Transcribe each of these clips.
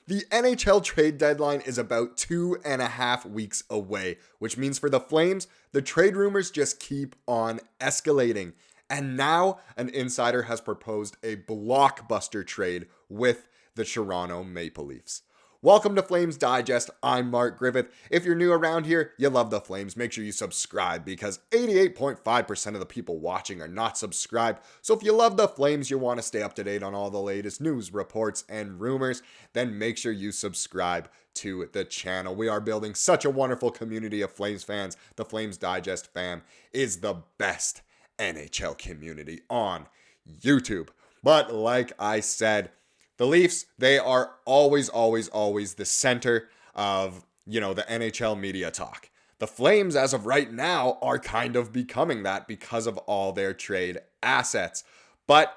The NHL trade deadline is about 2.5 weeks away, which means for the Flames, the trade rumors just keep on escalating. And now an insider has proposed a blockbuster trade with the Toronto Maple Leafs. Welcome to Flames Digest. I'm Mark Griffith. If you're new around here, you love the Flames, make sure you subscribe because 88.5% of the people watching are not subscribed. So if you love the Flames, you want to stay up to date on all the latest news, reports, and rumors, then make sure you subscribe to the channel. We are building such a wonderful community of Flames fans. The Flames Digest fam is the best NHL community on YouTube. But like I said, the Leafs, they are always the center of, the NHL media talk. The Flames, as of right now, are kind of becoming that because of all their trade assets. But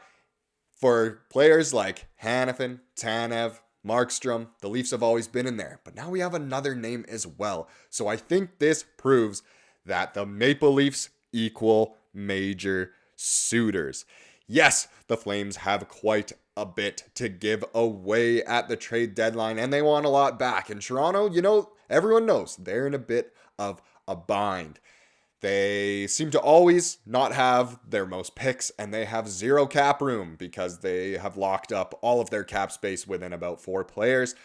for players like Hanifin, Tanev, Markstrom, the Leafs have always been in there. But now we have another name as well. So I think this proves that the Maple Leafs equal major suitors. Yes, the Flames have quite a bit to give away at the trade deadline, and they want a lot back. In Toronto, everyone knows they're in a bit of a bind. They seem to always not have their most picks, and they have zero cap room because they have locked up all of their cap space within about 4 players.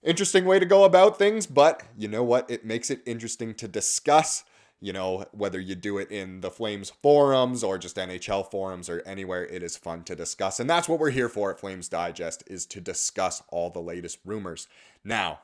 Interesting way to go about things, but you know what? It makes it interesting to discuss. Whether you do it in the Flames forums or just NHL forums or anywhere, it is fun to discuss. And that's what we're here for at Flames Digest, is to discuss all the latest rumors. Now,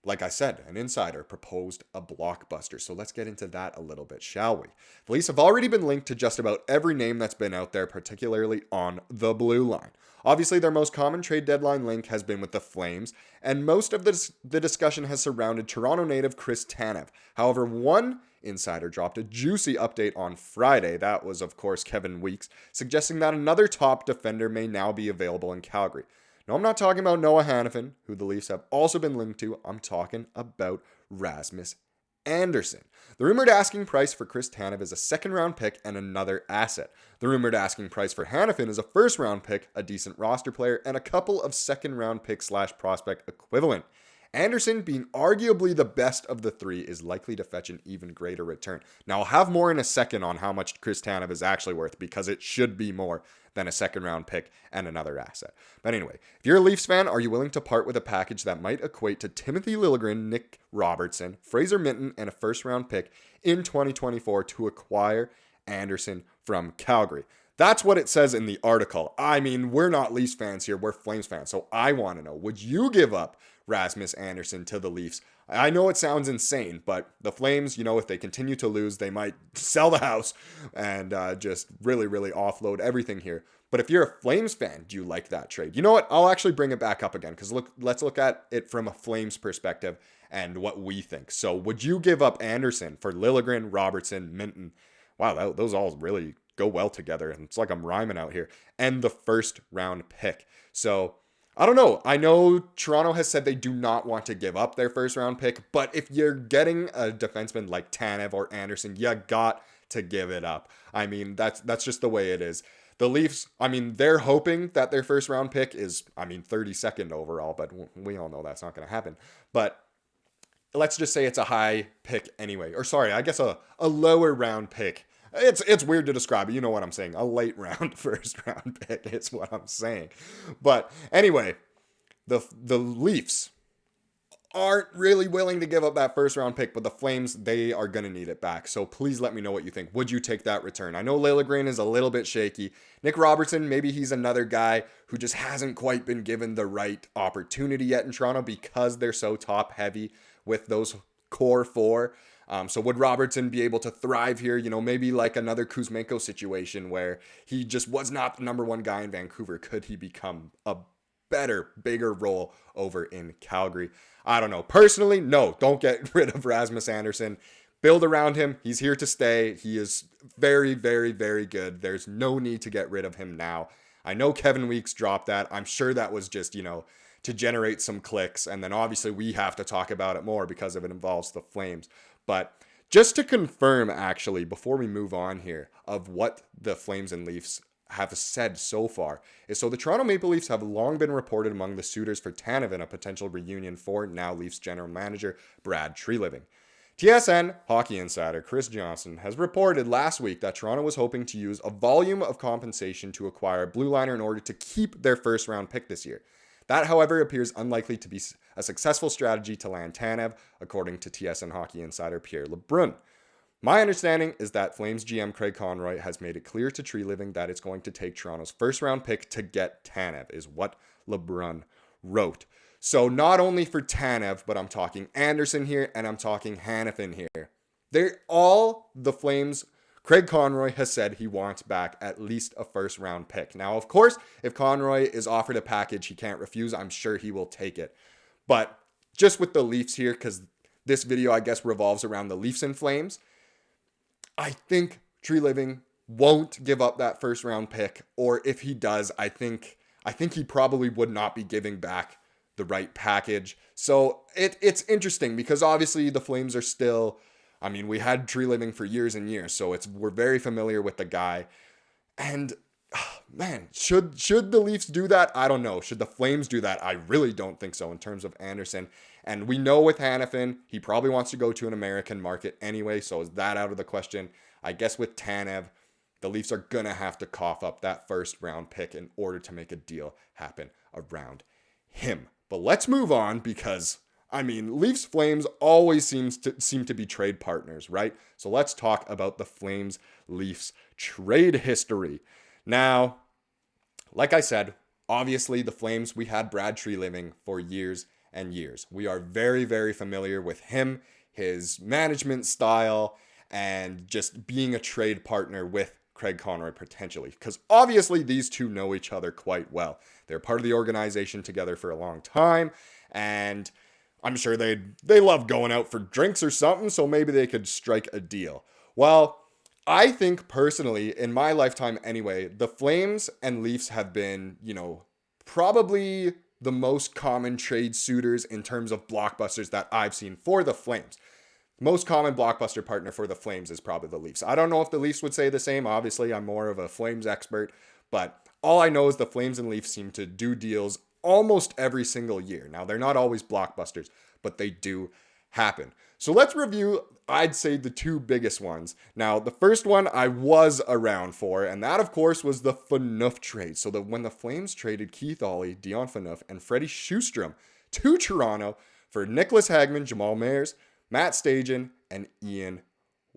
like I said, an insider proposed a blockbuster. So let's get into that a little bit, shall we? The Leafs have already been linked to just about every name that's been out there, particularly on the blue line. Obviously, their most common trade deadline link has been with the Flames, and most of the discussion has surrounded Toronto native Chris Tanev. However, one insider dropped a juicy update on Friday. That was, of course, Kevin Weeks, suggesting that another top defender may now be available in Calgary. No, I'm not talking about Noah Hanifin, who the Leafs have also been linked to. I'm talking about Rasmus Andersson. The rumored asking price for Chris Tanev is a second-round pick and another asset. The rumored asking price for Hanifin is a first-round pick, a decent roster player, and a couple of second-round pick / prospect equivalent. Andersson, being arguably the best of the three, is likely to fetch an even greater return. Now, I'll have more in a second on how much Chris Tanev is actually worth, because it should be more than a second-round pick and another asset. But anyway, if you're a Leafs fan, are you willing to part with a package that might equate to Timothy Liljegren, Nick Robertson, Fraser Minten, and a first-round pick in 2024 to acquire Andersson from Calgary? That's what it says in the article. I mean, we're not Leafs fans here, we're Flames fans, so I want to know, would you give up Rasmus Andersson to the Leafs? I know it sounds insane, but the Flames, if they continue to lose, they might sell the house and just really offload everything here. But if you're a Flames fan, do you like that trade? You know what? I'll actually bring it back up again, because let's look at it from a Flames perspective and what we think. So would you give up Andersson for Liljegren, Robertson, Minten? Wow, those all really go well together, and it's like I'm rhyming out here. And the first round pick. So I don't know. I know Toronto has said they do not want to give up their first round pick, but if you're getting a defenseman like Tanev or Andersson, you got to give it up. I mean, that's just the way it is. The Leafs, they're hoping that their first round pick is, 32nd overall, but we all know that's not going to happen. But let's just say it's a high pick anyway. Or sorry, I guess a lower round pick. It's weird to describe it. You know what I'm saying. A late round first round pick is what I'm saying. But anyway, the Leafs aren't really willing to give up that first round pick, but the Flames, they are going to need it back. So please let me know what you think. Would you take that return? I know Liljegren is a little bit shaky. Nick Robertson, maybe he's another guy who just hasn't quite been given the right opportunity yet in Toronto because they're so top heavy with those core 4. So would Robertson be able to thrive here? Maybe like another Kuzmenko situation where he just was not the number 1 guy in Vancouver. Could he become a better, bigger role over in Calgary? I don't know. Personally, no, don't get rid of Rasmus Andersson. Build around him. He's here to stay. He is very good. There's no need to get rid of him now. I know Kevin Weeks dropped that. I'm sure that was just, to generate some clicks. And then obviously we have to talk about it more because it involves the Flames. But just to confirm, actually, before we move on here, of what the Flames and Leafs have said so far is, so the Toronto Maple Leafs have long been reported among the suitors for Tanev in a potential reunion for now Leafs general manager Brad Treliving. TSN hockey insider Chris Johnson has reported last week that Toronto was hoping to use a volume of compensation to acquire Blue Liner in order to keep their first round pick this year. That, however, appears unlikely to be a successful strategy to land Tanev, according to TSN hockey insider Pierre LeBrun. My understanding is that Flames GM Craig Conroy has made it clear to Treliving that it's going to take Toronto's first round pick to get Tanev, is what LeBrun wrote. So not only for Tanev, but I'm talking Andersson here and I'm talking Hanifin here. They're all the Flames. Craig Conroy has said he wants back at least a first round pick. Now, of course, if Conroy is offered a package he can't refuse, I'm sure he will take it. But just with the Leafs here, because this video, I guess, revolves around the Leafs and Flames, I think Treliving won't give up that first round pick, or if he does, I think he probably would not be giving back the right package. So it's interesting because obviously the Flames are still, I mean, we had Treliving for years and years, so we're very familiar with the guy. And man, should the Leafs do that? I don't know. Should the Flames do that? I really don't think so in terms of Andersson. And we know with Hanifin, he probably wants to go to an American market anyway, so is that out of the question? I guess with Tanev, the Leafs are going to have to cough up that first round pick in order to make a deal happen around him. But let's move on because, I mean, Leafs Flames always seem to be trade partners, right? So let's talk about the Flames Leafs trade history. Now, like I said, obviously the Flames, we had Brad Treliving for years and years. We are very, very familiar with him, his management style, and just being a trade partner with Craig Conroy potentially. Because obviously these two know each other quite well. They're part of the organization together for a long time, and I'm sure they love going out for drinks or something, so maybe they could strike a deal. Well, I think personally, in my lifetime anyway, the Flames and Leafs have been, probably the most common trade suitors in terms of blockbusters that I've seen for the Flames. Most common blockbuster partner for the Flames is probably the Leafs. I don't know if the Leafs would say the same. Obviously, I'm more of a Flames expert, but all I know is the Flames and Leafs seem to do deals almost every single year. Now, they're not always blockbusters, but they do happen. So let's review, I'd say, the two biggest ones. Now, the first one I was around for, and that, of course, was the Phaneuf trade. So when the Flames traded Keith Aulie, Dion Phaneuf, and Freddie Sjustrom to Toronto for Nicholas Hagman, Jamal Mayers, Matt Stajan, and Ian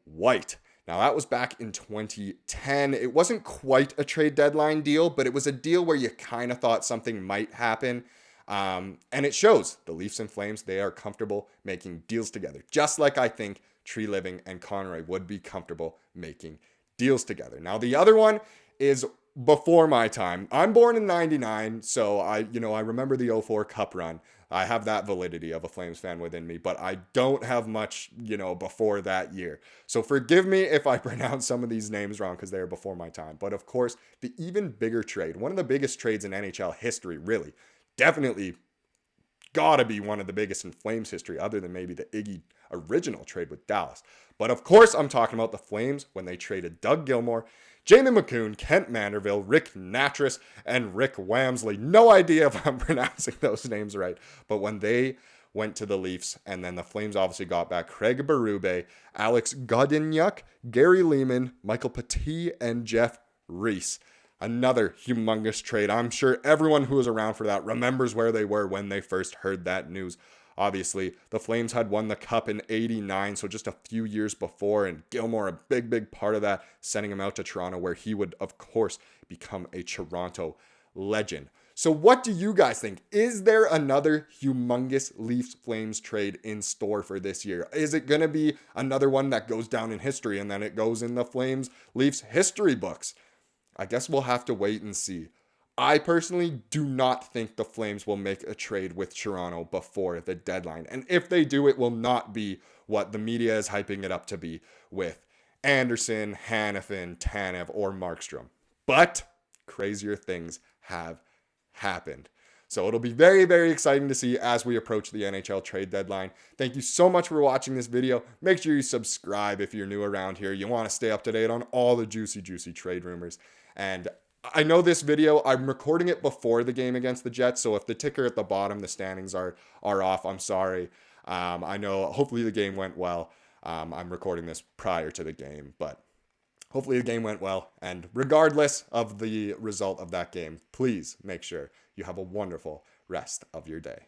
White. Now, that was back in 2010. It wasn't quite a trade deadline deal, but it was a deal where you kind of thought something might happen. And it shows the Leafs and Flames, they are comfortable making deals together. Just like I think Treliving and Conroy would be comfortable making deals together. Now, the other one is before my time. I'm born in 99, so I remember the 04 Cup run. I have that validity of a Flames fan within me, but I don't have much, before that year. So forgive me if I pronounce some of these names wrong because they are before my time. But of course, the even bigger trade, one of the biggest trades in NHL history, really, definitely gotta be one of the biggest in Flames history, other than maybe the Iggy original trade with Dallas. But of course, I'm talking about the Flames when they traded Doug Gilmour, Jamie McCoon, Kent Manderville, Rick Natras, and Rick Wamsley. No idea if I'm pronouncing those names right. But when they went to the Leafs, and then the Flames obviously got back Craig Berube, Alex Godinuk, Gary Lehman, Michael Petit, and Jeff Reese. Another humongous trade. I'm sure everyone who was around for that remembers where they were when they first heard that news. Obviously, the Flames had won the Cup in 89, so just a few years before, and Gilmour, a big part of that, sending him out to Toronto, where he would, of course, become a Toronto legend. So what do you guys think? Is there another humongous Leafs-Flames trade in store for this year? Is it going to be another one that goes down in history, and then it goes in the Flames-Leafs history books? I guess we'll have to wait and see. I personally do not think the Flames will make a trade with Toronto before the deadline. And if they do, it will not be what the media is hyping it up to be with Andersson, Hanifin, Tanev, or Markstrom. But crazier things have happened. So it'll be very, very exciting to see as we approach the NHL trade deadline. Thank you so much for watching this video. Make sure you subscribe if you're new around here. You want to stay up to date on all the juicy trade rumors. And I know this video, I'm recording it before the game against the Jets, so if the ticker at the bottom, the standings are off, I'm sorry. I know hopefully the game went well. I'm recording this prior to the game, but hopefully the game went well. And regardless of the result of that game, please make sure you have a wonderful rest of your day.